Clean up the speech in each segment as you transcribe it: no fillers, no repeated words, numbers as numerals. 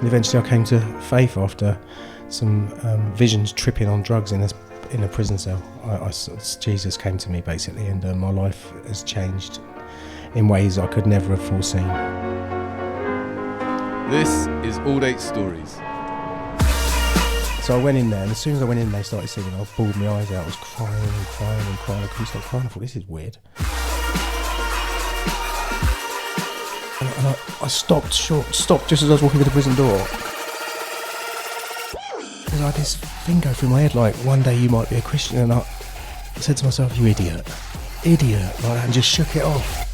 And eventually I came to faith after some visions tripping on drugs in a prison cell. Jesus came to me basically, and my life has changed in ways I could never have foreseen. This is Aldates Stories. So I went in there, and as soon as I went in, they started singing. I bawled my eyes out. I was crying and crying and crying. I couldn't stop crying. I thought, this is weird. And I stopped just as I was walking to the prison door. Because I had this thing go through my head, like, one day you might be a Christian, and I said to myself, you idiot, like that, and just shook it off.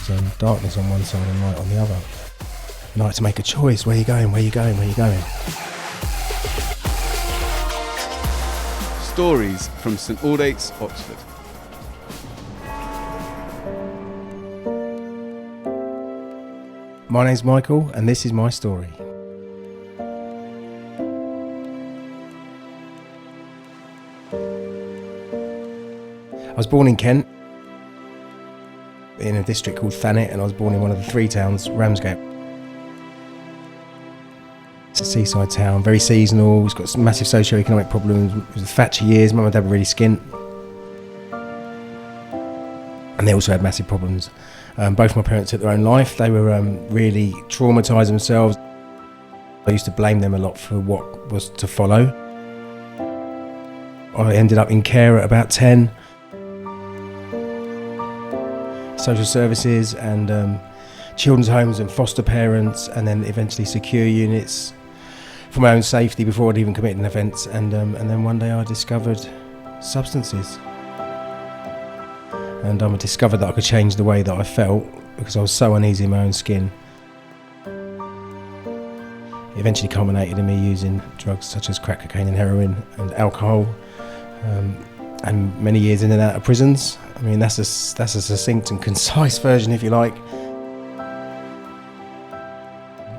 So darkness on one side and light on the other. And I had to make a choice. Where are you going? Where are you going? Where are you going? Stories from St Aldates, Oxford. My name's Michael, and this is my story. I was born in Kent, in a district called Thanet, and I was born in one of the three towns, Ramsgate. It's a seaside town, very seasonal. It's got some massive socio-economic problems. It was the Thatcher years. Mum and Dad were really skint, and they also had massive problems. Both my parents took their own life. They were really traumatised themselves. I used to blame them a lot for what was to follow. I ended up in care at about 10. Social services and children's homes and foster parents, and then eventually secure units for my own safety before I'd even committed an offence. And then one day I discovered substances. And I discovered that I could change the way that I felt because I was so uneasy in my own skin. It eventually culminated in me using drugs such as crack cocaine and heroin and alcohol, and many years in and out of prisons. I mean, that's a succinct and concise version, if you like.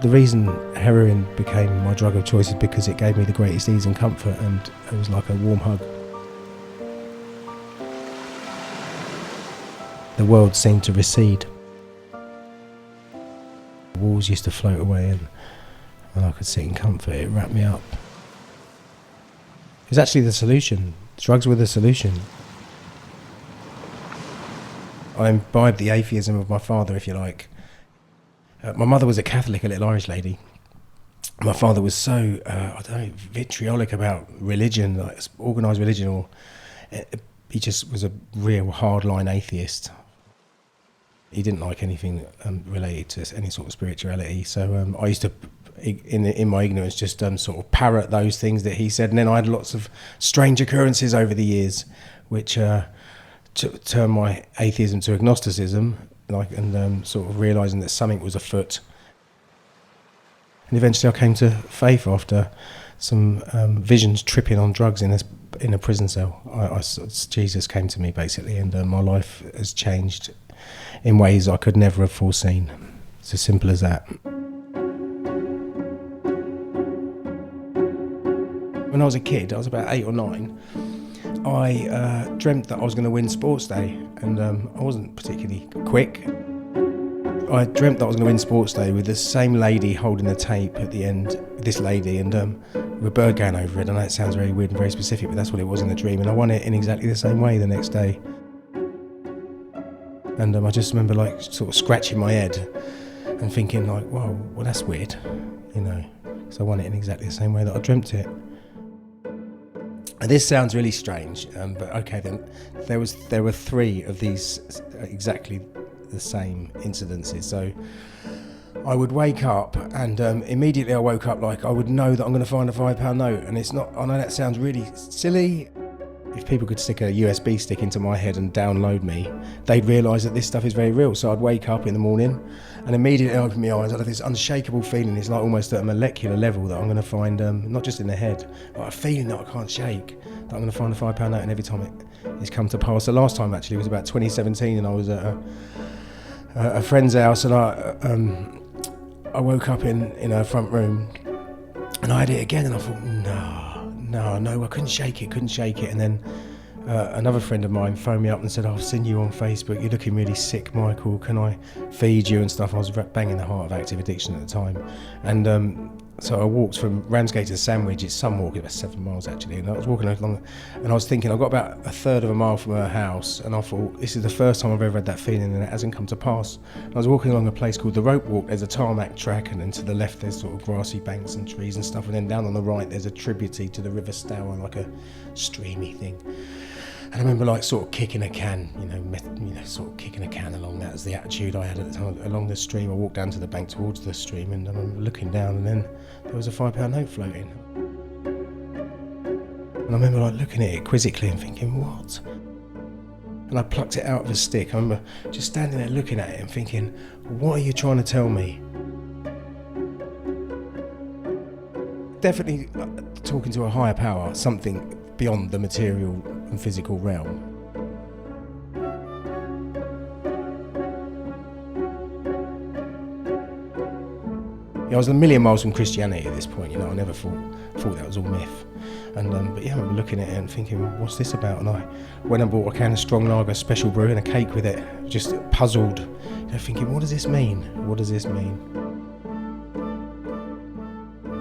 The reason heroin became my drug of choice is because it gave me the greatest ease and comfort, and it was like a warm hug. The world seemed to recede. The walls used to float away, and I could sit in comfort. It wrapped me up. It was actually the solution. Drugs were the solution. I imbibed the atheism of my father, if you like. My mother was a Catholic, a little Irish lady. My father was so, vitriolic about religion, like organised religion, he just was a real hardline atheist. He didn't like anything related to any sort of spirituality. So I used to, in my ignorance, just sort of parrot those things that he said. And then I had lots of strange occurrences over the years, which turned my atheism to agnosticism, and sort of realising that something was afoot. And eventually I came to faith after some visions tripping on drugs in a prison cell. Jesus came to me basically, and my life has changed in ways I could never have foreseen. It's as simple as that. When I was a kid, I was about 8 or 9, I dreamt that I was going to win Sports Day, and I wasn't particularly quick. I dreamt that I was going to win Sports Day with the same lady holding the tape at the end, this lady, and with a bird going over it. I know it sounds very weird and very specific, but that's what it was in the dream, and I won it in exactly the same way the next day. And I just remember like sort of scratching my head and thinking like, well, that's weird, because I won it in exactly the same way that I dreamt it. And this sounds really strange, but okay then. There were 3 of these exactly the same incidences. So I would wake up, and immediately I woke up like I would know that I'm going to find a £5 note. And it's not. I know that sounds really silly. If people could stick a USB stick into my head and download me, they'd realise that this stuff is very real. So I'd wake up in the morning and immediately open my eyes. I'd have this unshakable feeling. It's like almost at a molecular level that I'm going to find, not just in the head, but a feeling that I can't shake, that I'm going to find a £5 note, and every time it's come to pass. The last time actually was about 2017, and I was at a friend's house, and I woke up in her front room, and I had it again, and I thought, no, I couldn't shake it, and then another friend of mine phoned me up and said, I've seen you on Facebook, you're looking really sick, Michael, can I feed you and stuff? I was bang in the heart of active addiction at the time. And so I walked from Ramsgate to Sandwich. It's some walk, about 7 miles actually, and I was walking along and I was thinking, I got about a third of a mile from her house and I thought, this is the first time I've ever had that feeling and it hasn't come to pass. And I was walking along a place called the Rope Walk. There's a tarmac track and then to the left there's sort of grassy banks and trees and stuff, and then down on the right there's a tributary to the River Stour, like a streamy thing. And I remember like sort of kicking a can, sort of kicking a can along. That was the attitude I had at the time. Along the stream, I walked down to the bank towards the stream, and I remember looking down, and then there was a £5 note floating. And I remember like looking at it quizzically and thinking, what? And I plucked it out of a stick. I remember just standing there looking at it and thinking, what are you trying to tell me? Definitely talking to a higher power, something beyond the material and physical realm. I was a million miles from Christianity at this point. I never thought that was all myth. And but yeah, I remember looking at it and thinking, what's this about? And I went and bought a can of strong lager, special brew, and a cake with it. Just puzzled, thinking, what does this mean? What does this mean?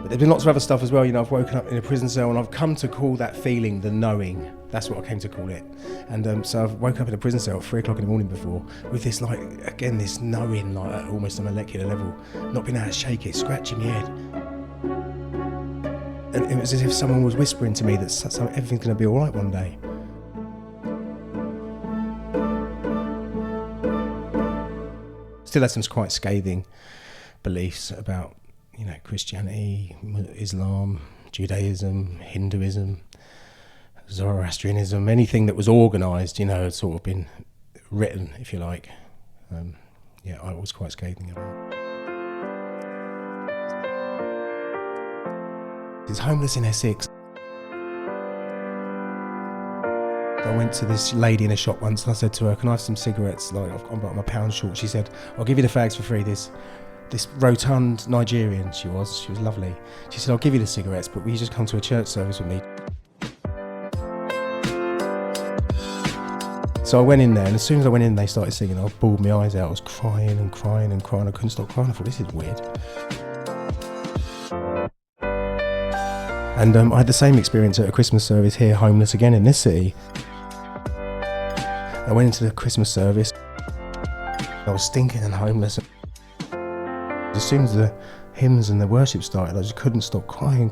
There's been lots of other stuff as well. I've woken up in a prison cell and I've come to call that feeling the knowing. That's what I came to call it. And so I've woken up in a prison cell at 3 o'clock in the morning before with this, this knowing, at almost a molecular level, not being able to shake it, scratching my head. And it was as if someone was whispering to me that everything's going to be all right one day. Still had some quite scathing beliefs about Christianity, Islam, Judaism, Hinduism, Zoroastrianism, anything that was organised, had sort of been written, if you like. I was quite scathing about. He's homeless in Essex. I went to this lady in a shop once and I said to her, can I have some cigarettes? I'm about my £1 short. She said, I'll give you the fags for free. This rotund Nigerian she was lovely. She said, I'll give you the cigarettes, but will you just come to a church service with me? So I went in there, and as soon as I went in, they started singing. I bawled my eyes out. I was crying and crying and crying. I couldn't stop crying. I thought, this is weird. And I had the same experience at a Christmas service here, homeless again in this city. I went into the Christmas service. I was stinking and homeless. As soon as the hymns and the worship started, I just couldn't stop crying.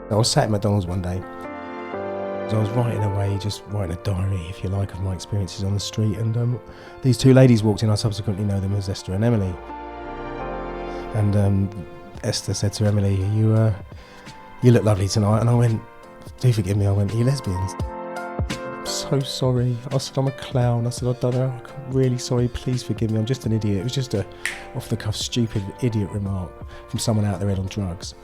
I was sat at McDonald's one day. I was writing away, just writing a diary, if you like, of my experiences on the street, and these 2 ladies walked in. I subsequently know them as Esther and Emily. And Esther said to Emily, you look lovely tonight. And I went, do forgive me, are you lesbians? So sorry. I said, I'm a clown. I said, I don't know, I'm really sorry, please forgive me, I'm just an idiot. It was just a off-the-cuff, stupid idiot remark from someone out there on drugs.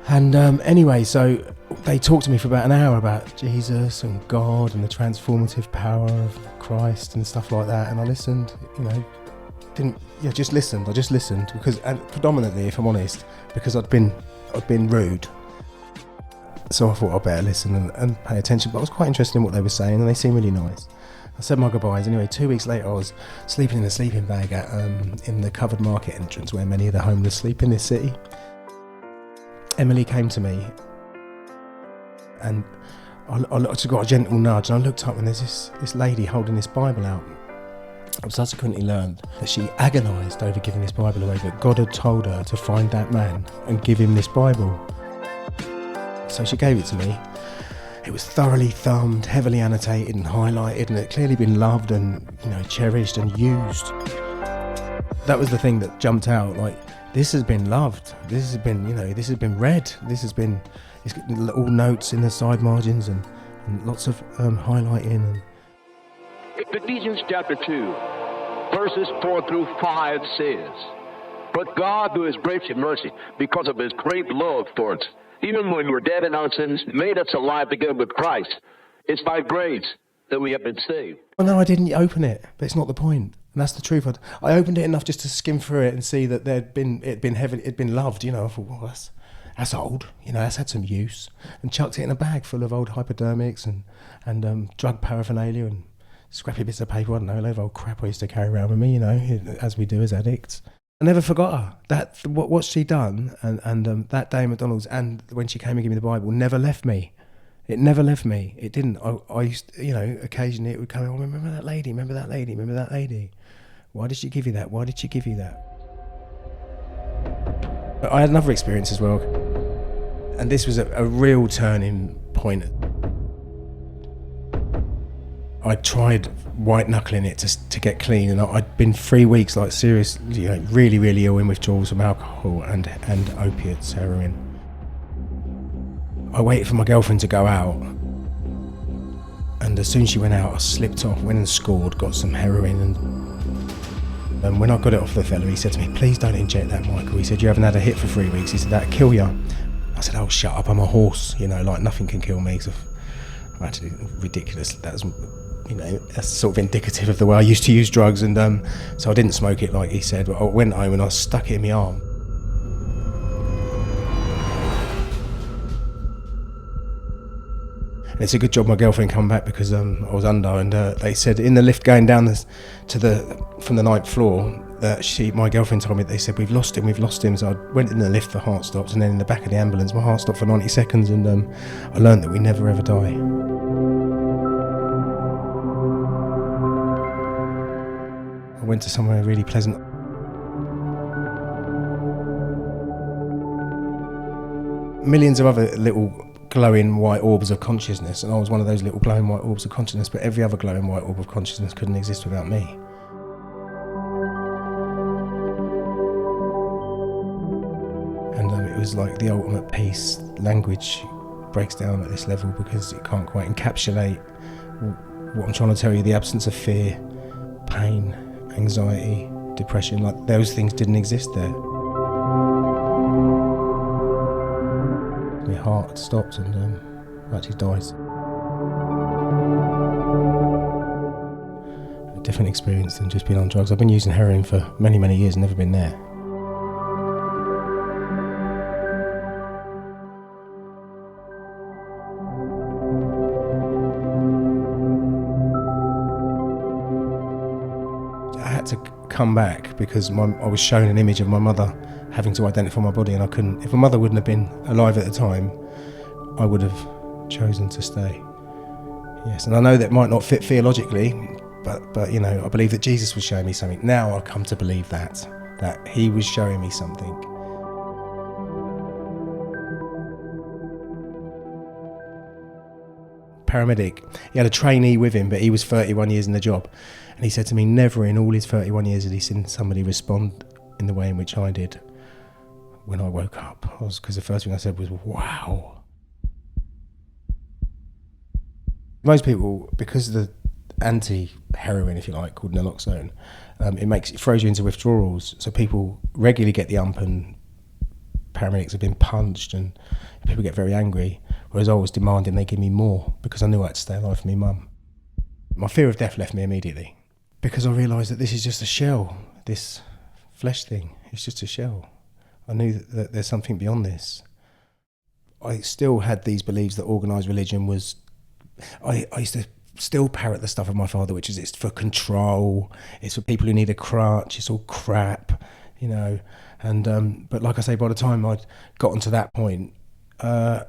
And anyway, so they talked to me for about an hour about Jesus and God and the transformative power of Christ and stuff like that, and I listened, just listened. I just listened because, and predominantly, if I'm honest, because I'd been rude. So I thought I'd better listen and pay attention, but I was quite interested in what they were saying and they seemed really nice. I said my goodbyes. Anyway, 2 weeks later I was sleeping in a sleeping bag in the covered market entrance where many of the homeless sleep in this city. Emily came to me and I just got a gentle nudge and I looked up and there's this lady holding this Bible out. I've subsequently learned that she agonised over giving this Bible away, but God had told her to find that man and give him this Bible. So she gave it to me. It was thoroughly thumbed, heavily annotated and highlighted, and it had clearly been loved and cherished and used. That was the thing that jumped out. This has been loved. This has been, this has been read. It's got all notes in the side margins and lots of highlighting. Ephesians chapter 2, verses 4 through 5 says, "But God, who is rich in mercy, because of his great love for us, even when we were dead in our sins, made us alive together with Christ. It's by grace that we have been saved." Well, no, I didn't open it, but it's not the point. And that's the truth. I opened it enough just to skim through it and see that it'd been loved. I thought, well, that's old. That's had some use. And chucked it in a bag full of old hypodermics and drug paraphernalia and scrappy bits of paper. I don't know, a load of old crap I used to carry around with me. As we do as addicts. I never forgot her. What she done, and that day at McDonald's, and when she came and gave me the Bible, never left me. It never left me. It didn't. I used, occasionally it would come. Oh, remember that lady? Remember that lady? Remember that lady? Why did she give you that? Why did she give you that? But I had another experience as well, and this was a real turning point. I tried white knuckling it to get clean, and I'd been 3 weeks like seriously, really, really ill in withdrawals from alcohol and opiates, heroin. I waited for my girlfriend to go out, and as soon as she went out, I slipped off, went and scored, got some heroin, and when I got it off the fella, he said to me, "Please don't inject that, Michael." He said, "You haven't had a hit for 3 weeks." He said, "That'll kill you." I said, "Oh, shut up, I'm a horse, like nothing can kill me." So, actually, ridiculous. That's sort of indicative of the way I used to use drugs, and so I didn't smoke it like he said. But I went home and I stuck it in my arm. And it's a good job my girlfriend come back, because I was under, and they said in the lift going down from the 9th floor, my girlfriend told me, they said, we've lost him. So I went in the lift, the heart stopped, and then in the back of the ambulance, my heart stopped for 90 seconds, and I learned that we never ever die. I went to somewhere really pleasant. Millions of other little glowing white orbs of consciousness, and I was one of those little glowing white orbs of consciousness, but every other glowing white orb of consciousness couldn't exist without me. And it was like the ultimate peace. Language breaks down at this level because it can't quite encapsulate what I'm trying to tell you. The absence of fear, pain, anxiety, depression, like those things didn't exist there. My heart stopped and actually died. A different experience than just being on drugs. I've been using heroin for many, many years and never been there. I had to come back because I was shown an image of my mother having to identify my body, and I couldn't. If my mother wouldn't have been alive at the time, I would have chosen to stay. Yes, and I know that might not fit theologically, but I believe that Jesus was showing me something. Now I've come to believe that he was showing me something. Paramedic. He had a trainee with him, but he was 31 years in the job, and he said to me, never in all his 31 years had he seen somebody respond in the way in which I did when I woke up. Because the first thing I said was, wow. Most people, because of the anti-heroin, if you like, called naloxone, it throws you into withdrawals. So people regularly get the ump, and paramedics have been punched, and people get very angry. Whereas I was demanding they give me more because I knew I had to stay alive for my mum. My fear of death left me immediately because I realised that this is just a shell. This flesh thing, it's just a shell. I knew that there's something beyond this. I still had these beliefs that organised religion was... I used to still parrot the stuff of my father, which is it's for control, it's for people who need a crutch, it's all crap, And but like I say, by the time I'd gotten to that point, I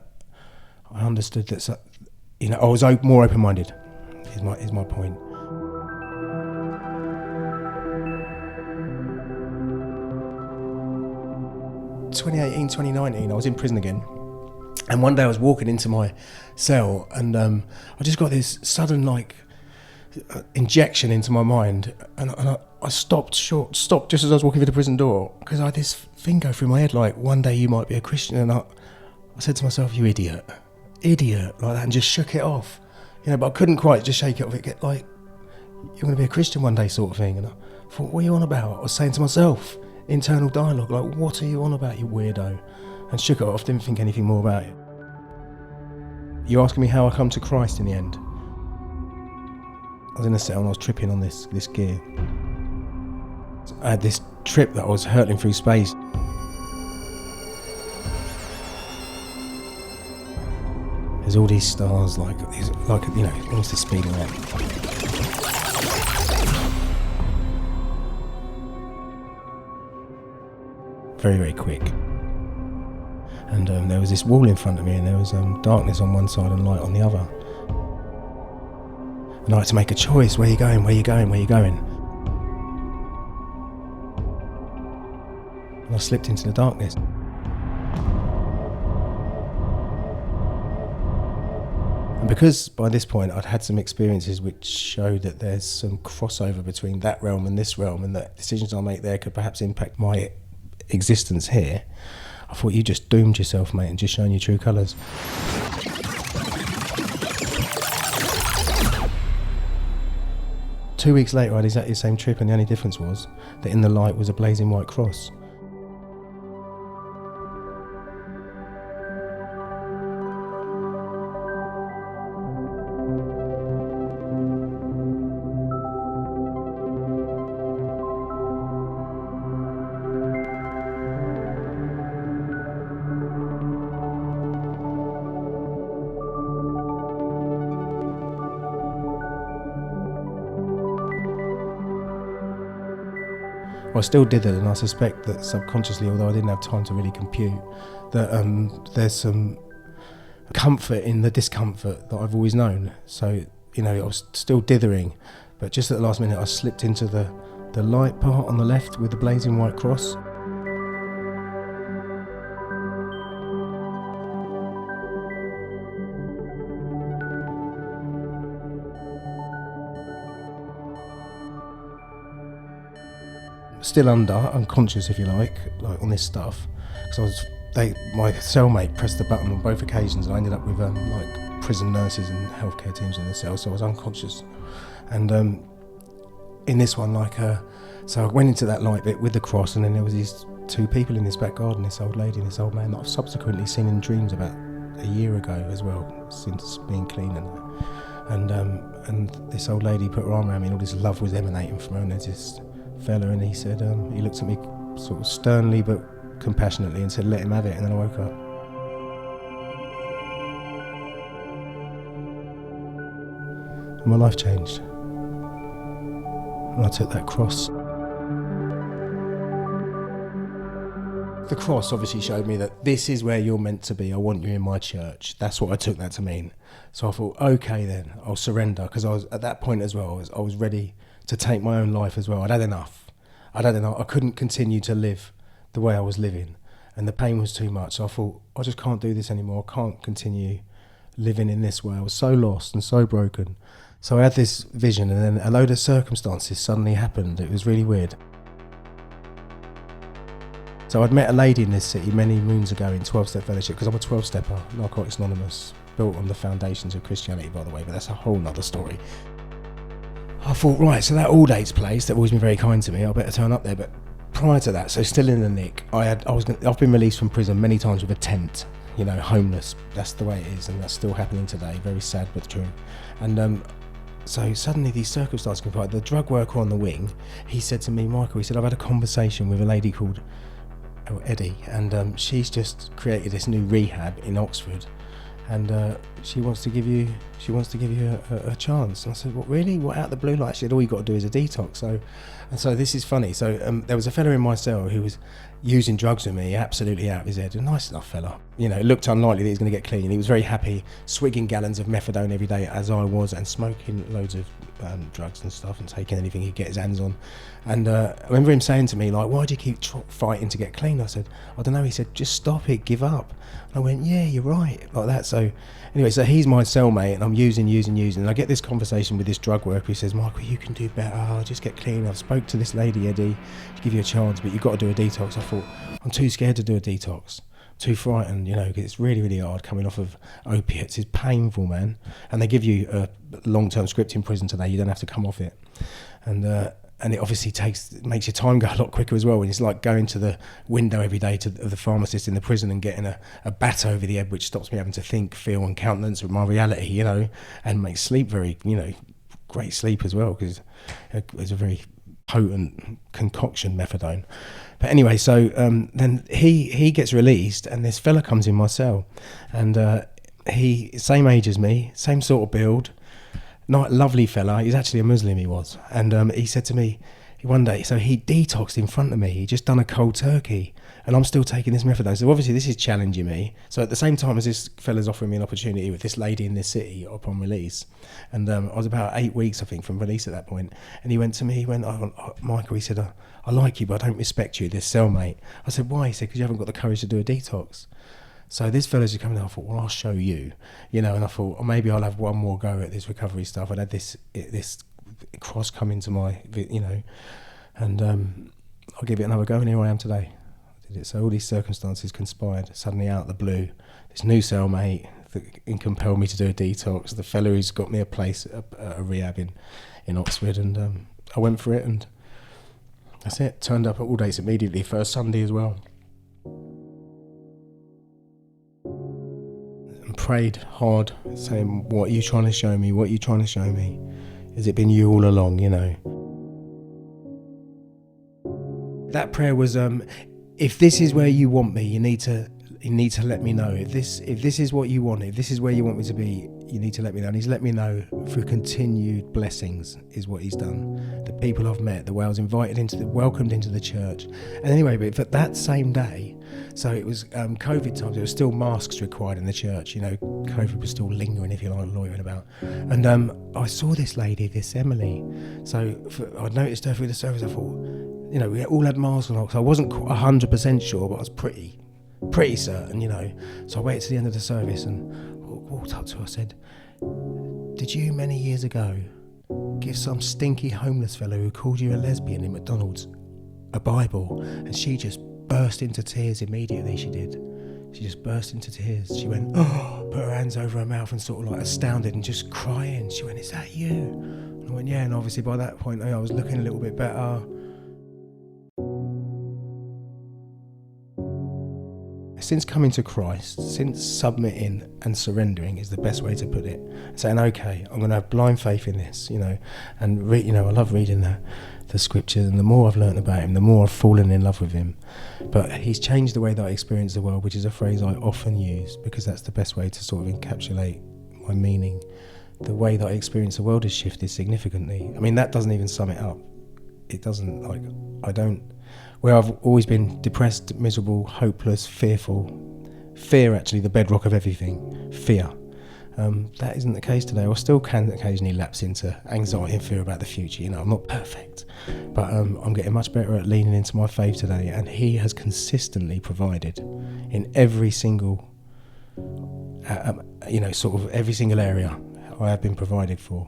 understood that I was more open-minded. Is my point. In 2018, 2019, I was in prison again. And one day I was walking into my cell, and I just got this sudden injection into my mind, and I stopped just as I was walking through the prison door, because I had this thing go through my head like, one day you might be a Christian, and I said to myself, you idiot, like that, and just shook it off, but I couldn't quite just shake it off. It get like, you're going to be a Christian one day sort of thing, and I thought, what are you on about? I was saying to myself, internal dialogue, like, what are you on about, you weirdo? And shook it off, didn't think anything more about it. You're asking me how I come to Christ in the end. I was in a cell and I was tripping on this gear. I had this trip that I was hurtling through space. There's all these stars, like almost the speed of light. Very, very quick. And there was this wall in front of me, and there was darkness on one side and light on the other. And I had to make a choice. Where are you going? Where are you going? Where are you going? And I slipped into the darkness. And because by this point I'd had some experiences which showed that there's some crossover between that realm and this realm, and that decisions I make there could perhaps impact my existence here, I thought, you just doomed yourself, mate, and just shown your true colours. Two weeks later I had exactly the same trip, and the only difference was that in the light was a blazing white cross. I still did it, and I suspect that subconsciously, although I didn't have time to really compute, that there's some comfort in the discomfort that I've always known. So, I was still dithering, but just at the last minute I slipped into the light part on the left with the blazing white cross. Still unconscious, if you like on this stuff, because my cellmate pressed the button on both occasions, and I ended up with prison nurses and healthcare teams in the cell, so I was unconscious. And in this one, so I went into that light bit with the cross, and then there was these two people in this back garden, this old lady and this old man, that I've subsequently seen in dreams about a year ago as well, since being clean and that. And this old lady put her arm around me, and all this love was emanating from her, and there's this fella, and he said, he looked at me sort of sternly but compassionately and said, let him have it. And then I woke up. And my life changed. And I took that cross. The cross obviously showed me that this is where you're meant to be. I want you in my church. That's what I took that to mean. So I thought, okay then, I'll surrender, because I was at that point as well, I was ready to take my own life as well. I'd had enough. I couldn't continue to live the way I was living, and the pain was too much. So I thought, I just can't do this anymore. I can't continue living in this way. I was so lost and so broken. So I had this vision, and then a load of circumstances suddenly happened. It was really weird. So I'd met a lady in this city many moons ago in 12-step fellowship, because I'm a 12-stepper, Narcotics Anonymous, built on the foundations of Christianity, by the way, but that's a whole nother story. I thought, right, so that Aldates place, they've always been very kind to me, I better turn up there. But prior to that, so still in the nick, I've been released from prison many times with a tent, homeless. That's the way it is, and that's still happening today. Very sad but true. And so suddenly these circumstances come by. The drug worker on the wing, he said to me, Michael, he said, I've had a conversation with a lady called Eddie, and she's just created this new rehab in Oxford, and she wants to give you a chance. And I said, what, really? What, out of the blue? Like, she said, all you got to do is a detox. So this is funny. So there was a fella in my cell who was using drugs with me, absolutely out of his head. A nice enough fella. It looked unlikely that he was going to get clean. He was very happy, swigging gallons of methadone every day, as I was, and smoking loads of drugs and stuff, and taking anything he'd get his hands on. And I remember him saying to me, why do you keep fighting to get clean? I said, I don't know. He said, just stop it, give up. And I went, yeah, you're right, like that. So anyway, so he's my cellmate, and I'm using. And I get this conversation with this drug worker who says, Michael, you can do better, just get clean. I've spoke to this lady, Eddie, to give you a chance, but you've got to do a detox. I thought, I'm too scared to do a detox. Too frightened, because it's really, really hard coming off of opiates. It's painful, man. And they give you a long-term script in prison today. You don't have to come off it. And it obviously makes your time go a lot quicker as well, when it's like going to the window every day of the pharmacist in the prison and getting a bat over the head, which stops me having to think, feel and countenance with my reality, and makes sleep very, great sleep as well, because it's a very potent concoction, methadone. But anyway, so then he gets released, and this fella comes in my cell, and he same age as me, same sort of build, not lovely fella. He's actually a Muslim, he was, and he said to me one day, so he detoxed in front of me. He just done a cold turkey, and I'm still taking this methadone. So obviously this is challenging me. So at the same time as this fella's offering me an opportunity with this lady in this city upon release, and I was about 8 weeks, I think, from release at that point, and he went to me, he went, oh, Michael, he said, I like you, but I don't respect you, this cellmate. I said, why? He said, because you haven't got the courage to do a detox. So this fella's just coming in, I thought, well, I'll show you, and I thought, oh, maybe I'll have one more go at this recovery stuff. I'd had this cross come into my, and I'll give it another go, and here I am today. I did it. So all these circumstances conspired. Suddenly, out of the blue, this new cellmate that compelled me to do a detox. The fella who's got me a place, a rehab in Oxford, and I went for it, and that's it. Turned up at Aldates immediately, first Sunday as well, and prayed hard, saying, "What are you trying to show me? What are you trying to show me? Has it been you all along?" That prayer was, if this is where you want me, you need to let me know. If this is what you want, if this is where you want me to be, you need to let me know. And he's let me know through continued blessings is what he's done. The people I've met, the way I was welcomed into the church. And anyway, but that same day, so it was COVID times, there was still masks required in the church. COVID was still lingering, if you like, loitering about. And I saw this lady, this Emily. So I noticed her through the service. I thought, we all had masks on. So I wasn't 100% sure, but I was pretty certain, So I waited to the end of the service and walked up to her. I said, "Did you many years ago give some stinky homeless fellow who called you a lesbian in McDonald's a Bible?" And she just burst into tears immediately. She did. She just burst into tears. She went, oh, put her hands over her mouth and sort of like astounded and just crying. She went, "Is that you?" And I went, "Yeah." And obviously by that point I was looking a little bit better. Since coming to Christ, since submitting and surrendering is the best way to put it, saying, okay, I'm going to have blind faith in this, and I love reading the scriptures, and the more I've learnt about him, the more I've fallen in love with him. But he's changed the way that I experience the world, which is a phrase I often use because that's the best way to sort of encapsulate my meaning. The way that I experience the world has shifted significantly. I mean, that doesn't even sum it up. It doesn't, where I've always been depressed, miserable, hopeless, fearful. Fear, actually, the bedrock of everything. Fear. That isn't the case today. I still can occasionally lapse into anxiety and fear about the future. I'm not perfect, but I'm getting much better at leaning into my faith today, and he has consistently provided in every single, sort of every single area I have been provided for.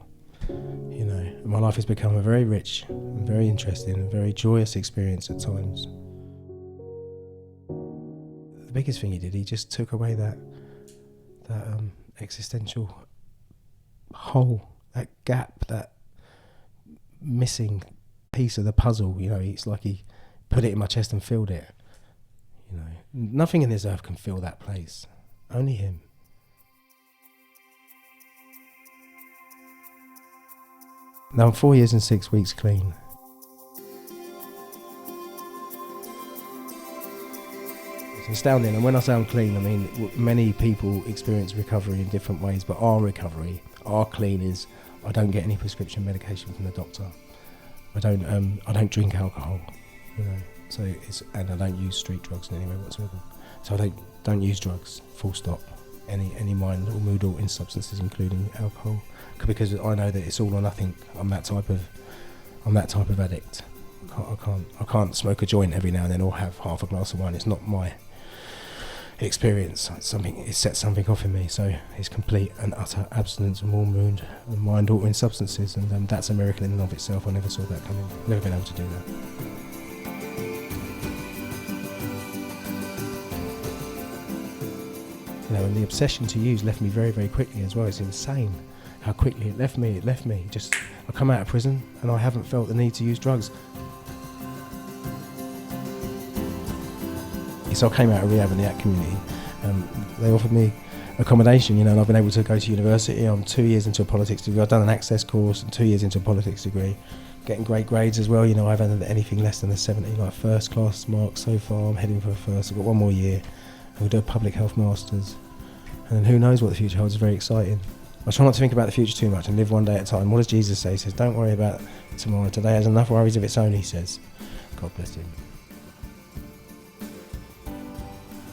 My life has become a very rich and very interesting and very joyous experience at times. The biggest thing he did, he just took away that existential hole, that gap, that missing piece of the puzzle. It's like he put it in my chest and filled it. Nothing in this earth can fill that place, only him. Now I'm 4 years and 6 weeks clean. It's astounding, and when I say I'm clean, I mean many people experience recovery in different ways, but our clean is I don't get any prescription medication from the doctor. I don't drink alcohol, So and I don't use street drugs in any way whatsoever. So I don't use drugs, full stop. Any mind or mood altering substances, including alcohol, because I know that it's all or nothing. I'm that type of addict. I can't smoke a joint every now and then or have half a glass of wine. It's not my experience. It sets something off in me. So it's complete and utter abstinence from all mood and mind altering substances, and that's a miracle in and of itself. I never saw that coming. Never been able to do that. And the obsession to use left me very, very quickly as well. It's insane how quickly it left me. I come out of prison and I haven't felt the need to use drugs. So I came out of rehab in the ACT community. They offered me accommodation, and I've been able to go to university. I'm 2 years into a politics degree. I've done an access course and 2 years into a politics degree. getting great grades as well. You know, I've had anything less than a 70, like first class marks so far. I'm heading for a first. I've got one more year. We'll do a public health masters. And then who knows what the future holds. Is very exciting. I try not to think about the future too much and live one day at a time. What does Jesus say? He says, don't worry about tomorrow. Today has enough worries of its own, he says. God bless him.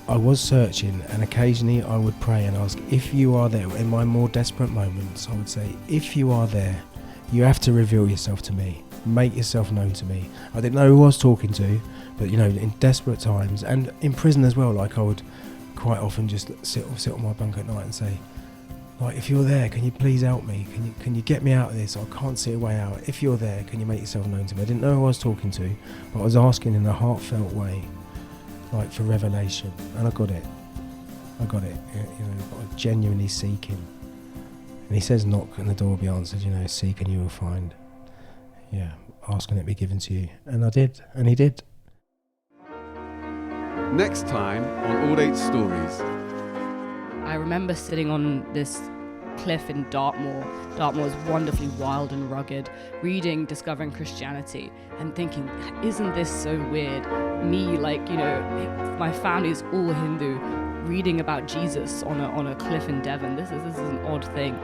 I was searching, and occasionally I would pray and ask, if you are there, in my more desperate moments, I would say, if you are there, you have to reveal yourself to me. Make yourself known to me. I didn't know who I was talking to, but you know, in desperate times, and in prison as well, like I would quite often just sit on my bunk at night and say, like, if you're there, can you please help me? Can you get me out of this? I can't see a way out. If you're there, can you make yourself known to me? I didn't know who I was talking to, but I was asking in a heartfelt way, like for revelation, and I got it. You know, I was genuinely seeking. And he says, knock and the door will be answered, you know, seek and you will find. Yeah, ask and it be given to you. And I did, and he did. Next time on Aldates Stories. I remember sitting on this cliff in Dartmoor. Dartmoor is wonderfully wild and rugged, reading Discovering Christianity and thinking, isn't this so weird? Me, like, you know, my family is all Hindu, reading about Jesus on a cliff in Devon. This is an odd thing.